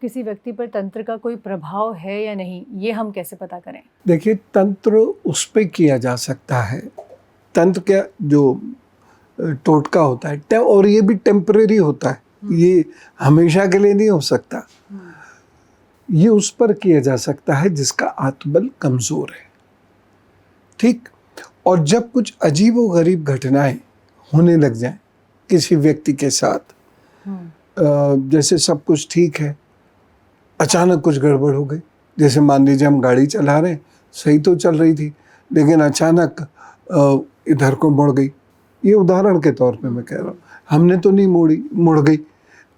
किसी व्यक्ति पर तंत्र का कोई प्रभाव है या नहीं, ये हम कैसे पता करें? देखिए, तंत्र उस पे किया जा सकता है। तंत्र क्या, जो टोटका होता है, और ये भी टेम्परेरी होता है, ये हमेशा के लिए नहीं हो सकता। ये उस पर किया जा सकता है जिसका आत्मबल कमजोर है, ठीक। और जब कुछ अजीबोगरीब घटनाएं होने लग जाएं किसी व्यक्ति के साथ, जैसे सब कुछ ठीक है, अचानक कुछ गड़बड़ हो गई। जैसे मान लीजिए हम गाड़ी चला रहे हैं, सही तो चल रही थी, लेकिन अचानक इधर को मुड़ गई। ये उदाहरण के तौर पे मैं कह रहा हूँ, हमने तो नहीं मोड़ी, मुड़ गई।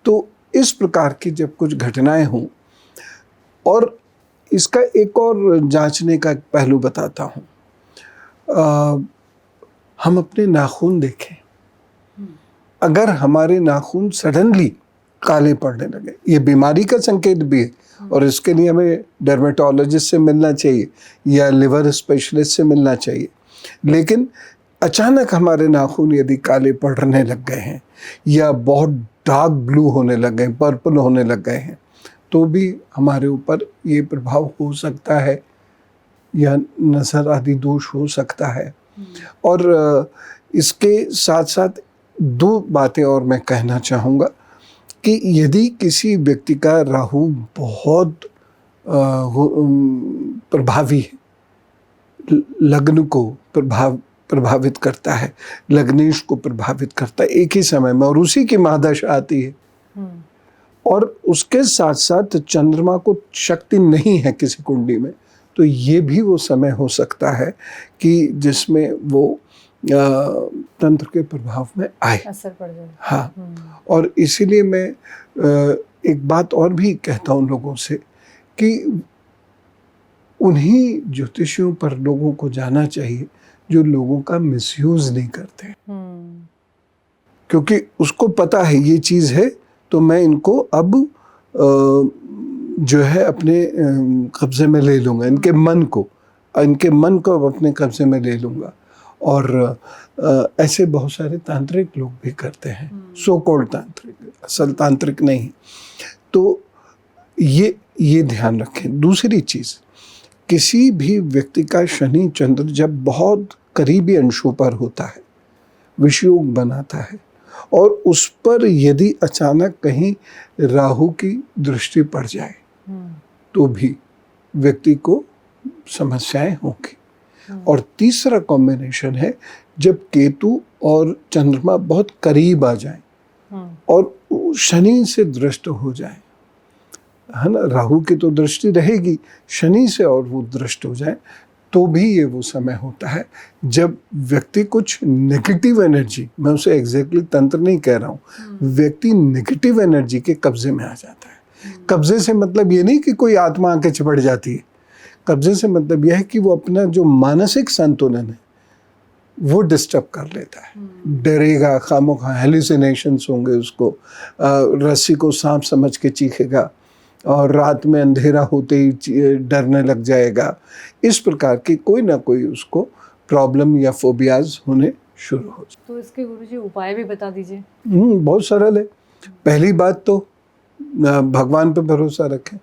तो इस प्रकार की जब कुछ घटनाएं हों, और इसका एक और जांचने का पहलू बताता हूँ। हम अपने नाखून देखें, अगर हमारे नाखून सडनली काले पड़ने लगे, ये बीमारी का संकेत भी है, और इसके लिए हमें डर्मेटोलॉजिस्ट से मिलना चाहिए या लिवर स्पेशलिस्ट से मिलना चाहिए। लेकिन अचानक हमारे नाखून यदि काले पड़ने लग गए हैं या बहुत डार्क ब्लू होने लग गए, पर्पल होने लग गए हैं, तो भी हमारे ऊपर ये प्रभाव हो सकता है, या नज़र आदि दोष हो सकता है। और इसके साथ साथ दो बातें और मैं कहना चाहूँगा कि यदि किसी व्यक्ति का राहु बहुत प्रभावी है, लग्न को प्रभावित करता है, लग्नेश को प्रभावित करता है एक ही समय में, और उसी की महादशा आती है, और उसके साथ साथ चंद्रमा को शक्ति नहीं है किसी कुंडली में, तो ये भी वो समय हो सकता है कि जिसमें वो तंत्र के प्रभाव में आए, असर पड़ जाए। हाँ, और इसीलिए मैं एक बात और भी कहता हूँ लोगों से कि उन्हीं ज्योतिषियों पर लोगों को जाना चाहिए जो लोगों का मिसयूज नहीं करते, क्योंकि उसको पता है ये चीज़ है, तो मैं इनको अब जो है अपने कब्जे में ले लूँगा, इनके मन को अब अपने कब्जे में ले लूँगा। और ऐसे बहुत सारे तांत्रिक लोग भी करते हैं, सो कॉल्ड तांत्रिक, असल तांत्रिक नहीं। तो ये ध्यान रखें। दूसरी चीज़, किसी भी व्यक्ति का शनि चंद्र जब बहुत करीबी अंशों पर होता है, विषयोग बनाता है, और उस पर यदि अचानक कहीं राहु की दृष्टि पड़ जाए तो भी व्यक्ति को समस्याएं होंगी। और तीसरा कॉम्बिनेशन है जब केतु और चंद्रमा बहुत करीब आ जाएं और शनि से दृष्ट हो जाए, है ना, राहु की तो दृष्टि रहेगी, शनि से और वो दृष्ट हो जाए, तो भी ये वो समय होता है जब व्यक्ति कुछ नेगेटिव एनर्जी, मैं उसे एग्जैक्टली तंत्र नहीं कह रहा हूँ, व्यक्ति नेगेटिव एनर्जी के कब्जे में आ जाता है। कब्जे से मतलब ये नहीं कि कोई आत्मा आके चिपट जाती है, कब्जे से मतलब यह है कि वो अपना जो मानसिक संतुलन है वो डिस्टर्ब कर लेता है, डरेगा, खामोखा हेलुसिनेशंस होंगे उसको, रस्सी को सांप समझ के चीखेगा, और रात में अंधेरा होते ही डरने लग जाएगा। इस प्रकार की कोई ना कोई उसको प्रॉब्लम या फोबियाज होने शुरू हो जाए। तो इसके गुरुजी उपाय भी बता दीजिए। बहुत सरल है। पहली बात तो भगवान पे भरोसा रखें,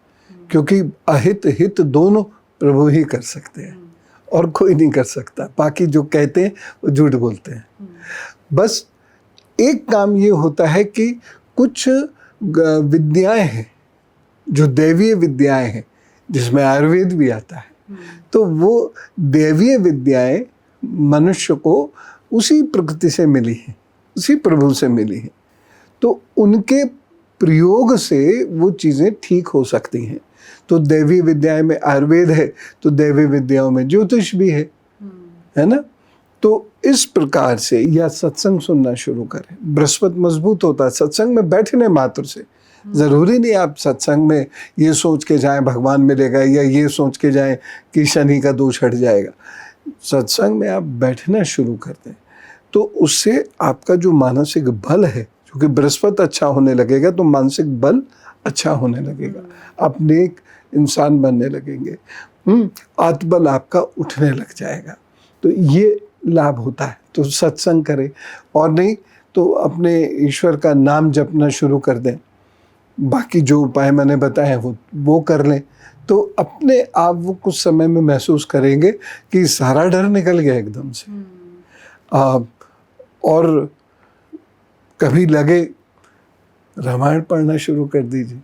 क्योंकि अहित हित दोनों प्रभु ही कर सकते हैं और कोई नहीं कर सकता। बाकी जो कहते हैं वो झूठ बोलते हैं। बस एक काम ये होता है कि कुछ विद्याएं हैं जो दैवीय विद्याएं हैं, जिसमें आयुर्वेद भी आता है, तो वो दैवीय विद्याएं मनुष्य को उसी प्रकृति से मिली हैं, उसी प्रभु से मिली हैं, तो उनके प्रयोग से वो चीज़ें ठीक हो सकती हैं। तो दैवीय विद्याएं में आयुर्वेद है, तो दैवीय विद्याओं में ज्योतिष भी है ना। तो इस प्रकार से, या सत्संग सुनना शुरू करें, बृहस्पति मजबूत होता है सत्संग में बैठने मात्र से। ज़रूरी नहीं आप सत्संग में ये सोच के जाएं भगवान मिलेगा, या ये सोच के जाएं कि शनि का दोष हट जाएगा। सत्संग में आप बैठना शुरू कर दें तो उससे आपका जो मानसिक बल है, क्योंकि बृहस्पति अच्छा होने लगेगा तो मानसिक बल अच्छा होने लगेगा, आप नेक इंसान बनने लगेंगे, आत्मबल आपका उठने लग जाएगा। तो ये लाभ होता है। तो सत्संग करें, और नहीं तो अपने ईश्वर का नाम जपना शुरू कर दें। बाकी जो उपाय मैंने बताए हैं वो कर लें, तो अपने आप वो कुछ समय में महसूस करेंगे कि सारा डर निकल गया एकदम से। और कभी लगे रामायण पढ़ना शुरू कर दीजिए,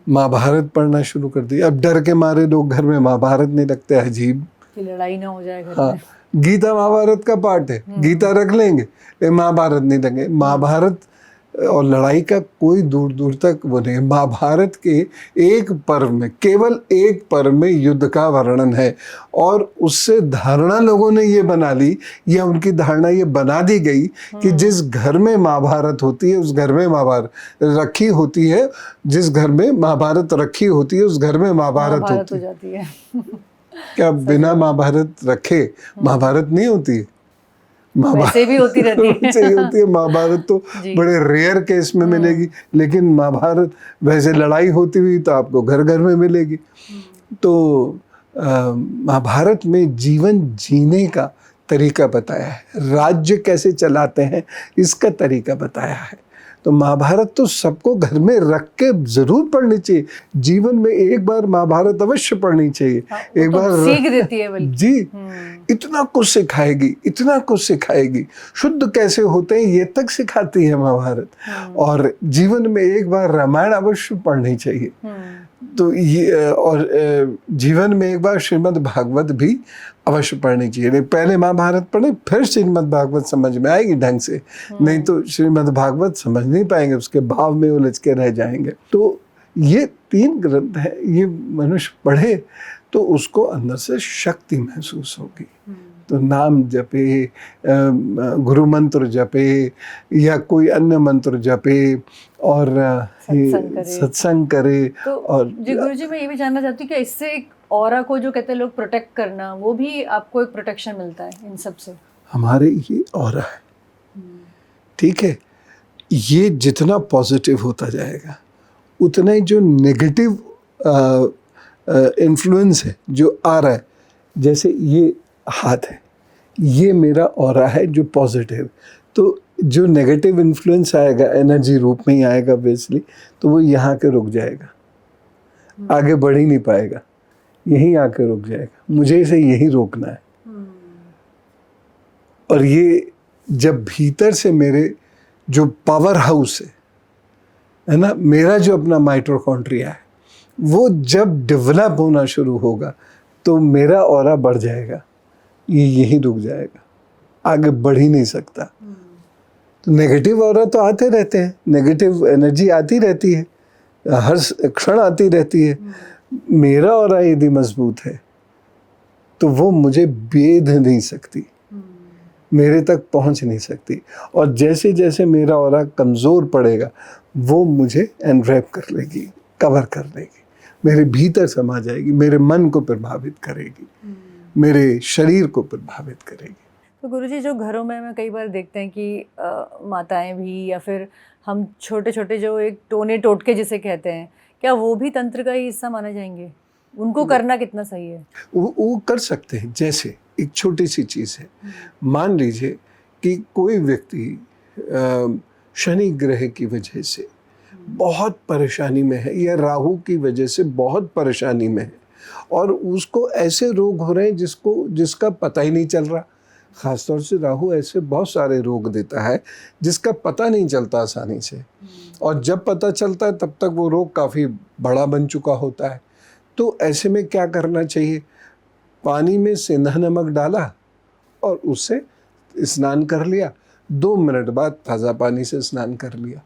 महाभारत पढ़ना शुरू कर दीजिए। अब डर के मारे लोग घर में महाभारत नहीं रखते, अजीब कि लड़ाई ना हो जाए घर हाँ, में। गीता महाभारत का पाठ है, गीता रख लेंगे लेकिन महाभारत नहीं रखेंगे। महाभारत और लड़ाई का कोई दूर दूर तक वो नहीं। महाभारत के एक पर्व में, केवल एक पर्व में युद्ध का वर्णन है, और उससे धारणा लोगों ने ये बना ली, या उनकी धारणा ये बना दी गई कि जिस घर में महाभारत होती है उस घर में महाभारत रखी होती है, जिस घर में महाभारत रखी होती है उस घर में महाभारत होती हो है। जाती है। क्या बिना महाभारत रखे महाभारत नहीं होती है? वैसे भी होती रहती है। वैसे ही होती है। महाभारत तो बड़े रेयर केस में मिलेगी, लेकिन महाभारत वैसे लड़ाई होती हुई तो आपको घर घर में मिलेगी। तो महाभारत में जीवन जीने का तरीका बताया है, राज्य कैसे चलाते हैं इसका तरीका बताया है। तो महाभारत तो सबको घर में रख के जरूर पढ़नी चाहिए। जीवन में एक बार महाभारत अवश्य पढ़नी चाहिए। एक बार सीख देती है बल्कि। जी, इतना कुछ सिखाएगी, इतना कुछ सिखाएगी। शुद्ध कैसे होते हैं ये तक सिखाती है महाभारत। और जीवन में एक बार रामायण अवश्य पढ़नी चाहिए। तो ये, और जीवन में एक बार श्रीमद् भागवत भी अवश्य पढ़नी चाहिए। पहले महाभारत पढ़े फिर श्रीमद् भागवत समझ में आएगी ढंग से, नहीं तो श्रीमद् भागवत समझ नहीं पाएंगे, उसके भाव में उलझ के रह जाएंगे। तो ये 3 ग्रंथ है, ये मनुष्य पढ़े तो उसको अंदर से शक्ति महसूस होगी। तो नाम जपे, गुरु मंत्र जपे या कोई अन्य मंत्र जपे और सत्संग करे। तो और जी गुरुजी, मैं ये भी जानना चाहती हूँ कि इससे एक ऑरा को जो कहते हैं लोग प्रोटेक्ट करना, वो भी आपको एक प्रोटेक्शन मिलता है इन सब से? हमारे ये ऑरा है, ठीक है। ये जितना पॉजिटिव होता जाएगा उतना ही जो नेगेटिव इन्फ्लुएंस है जो आ रहा है, जैसे ये हाथ है, ये मेरा ऑरा है जो पॉजिटिव, तो जो नेगेटिव इन्फ्लुएंस आएगा एनर्जी रूप में ही आएगा बेसिकली, तो वो यहाँ के रुक जाएगा, आगे बढ़ ही नहीं पाएगा, यहीं आके रुक जाएगा। मुझे इसे यही रोकना है। और ये जब भीतर से मेरे जो पावर हाउस है ना, मेरा जो अपना माइटोकॉन्ड्रिया है, वो जब डेवलप होना शुरू होगा तो मेरा ऑरा बढ़ जाएगा, ये यही रुक जाएगा, आगे बढ़ ही नहीं सकता। तो नेगेटिव ऑरा तो आते रहते हैं, नेगेटिव एनर्जी आती रहती है, हर क्षण आती रहती है। मेरा ऑरा यदि मजबूत है तो वो मुझे बेध नहीं सकती, मेरे तक पहुंच नहीं सकती। और जैसे जैसे मेरा ऑरा कमज़ोर पड़ेगा वो मुझे एनरैप कर लेगी, कवर कर लेगी, मेरे भीतर समा जाएगी, मेरे मन को प्रभावित करेगी, मेरे शरीर को प्रभावित करेगी। तो गुरुजी, जो घरों में कई बार देखते हैं कि माताएं भी या फिर हम छोटे छोटे जो एक टोने टोटके जिसे कहते हैं, क्या वो भी तंत्र का ही हिस्सा माने जाएंगे? उनको करना कितना सही है? वो कर सकते हैं। जैसे एक छोटी सी चीज़ है, मान लीजिए कि कोई व्यक्ति शनि ग्रह की वजह से बहुत परेशानी में है या राहु की वजह से बहुत परेशानी में है, और उसको ऐसे रोग हो रहे हैं जिसका पता ही नहीं चल रहा। ख़ासतौर से राहु ऐसे बहुत सारे रोग देता है जिसका पता नहीं चलता आसानी से, और जब पता चलता है तब तक वो रोग काफ़ी बड़ा बन चुका होता है। तो ऐसे में क्या करना चाहिए? पानी में सेंधा नमक डाला और उससे स्नान कर लिया, 2 मिनट बाद ताज़ा पानी से स्नान कर लिया,